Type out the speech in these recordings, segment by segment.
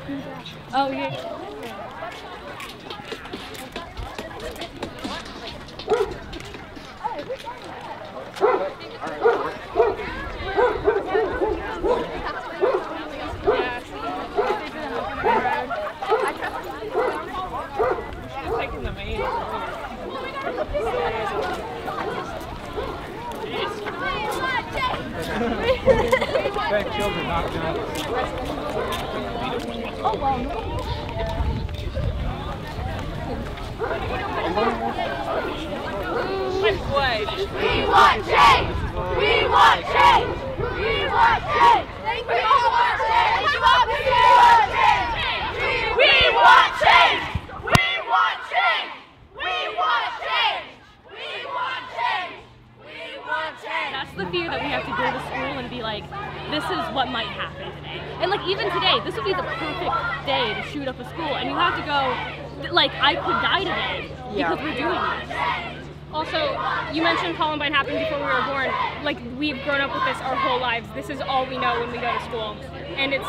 Oh, yeah. Bad children knocked out. Oh, well, no. We want change! We want change! We want change! Thank you. We want change! We want change! We want change! We want change! We want change! We want change! We want change! That's the fear that we have to go to school and be like, this is what might happen today. And like even today, this would be the perfect day to shoot up a school, and you have to go, like, I could die today because we're doing this. Also, you mentioned Columbine happened before we were born. Like, we've grown up with this our whole lives. This is all we know when we go to school. And it's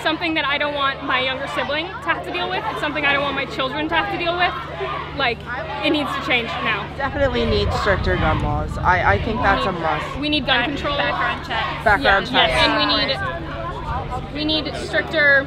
something that I don't want my younger sibling to have to deal with. It's something I don't want my children to have to deal with. Like, it needs to change now. Definitely need stricter gun laws. I think that's a must. We need gun control. Background checks. Background checks. Yes, and we need stricter,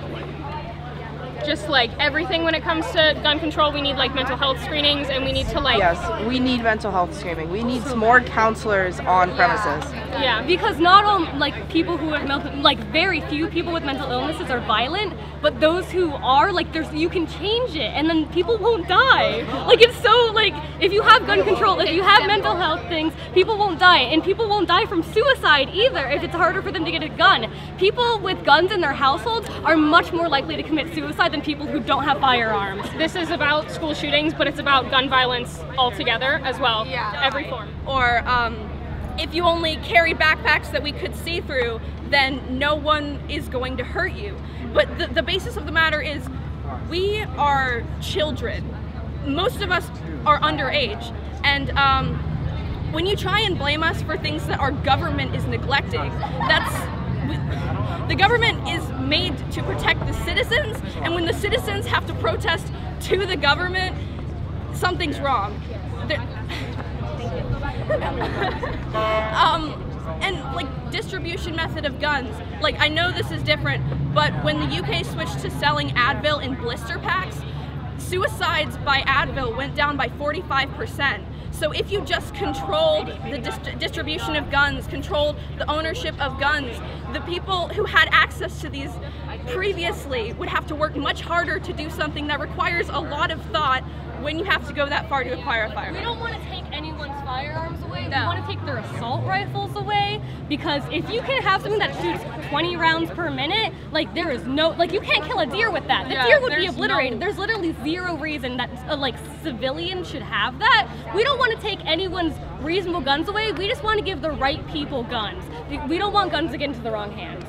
just like everything when it comes to gun control. We need like mental health screenings, and we need to like... Yes, we need mental health screening. We need more counselors on premises. Yeah, Because not all, like, people who have mental, like, very few people with mental illnesses are violent, but those who are, like, you can change it, and then people won't die. Like, it's so, like, if you have gun control, if you have mental health things, people won't die, and people won't die from suicide either if it's harder for them to get a gun. People with guns in their households are much more likely to commit suicide than people who don't have firearms. this is about school shootings, but it's about gun violence altogether as well. Yeah. Every form. Or if you only carry backpacks that we could see through, then no one is going to hurt you. But the basis of the matter is we are children. Most of us are underage. And when you try and blame us for things that our government is neglecting, the government is made to protect the citizens, and when the citizens have to protest to the government, something's wrong. And like distribution method of guns, like I know this is different, but when the UK switched to selling Advil in blister packs, suicides by Advil went down by 45%. So if you just controlled the distribution of guns, controlled the ownership of guns, the people who had access to these previously would have to work much harder to do something that requires a lot of thought when you have to go that far to acquire a firearm. We don't want to take anyone's firearms away. No. We want to take their assault rifles away, because if you can have something that shoots 20 rounds per minute, like there is no, like you can't kill a deer with that. The deer would be obliterated. There's literally zero reason that like civilians should have that. We don't want to take anyone's reasonable guns away. We just want to give the right people guns. We don't want guns to get into the wrong hands.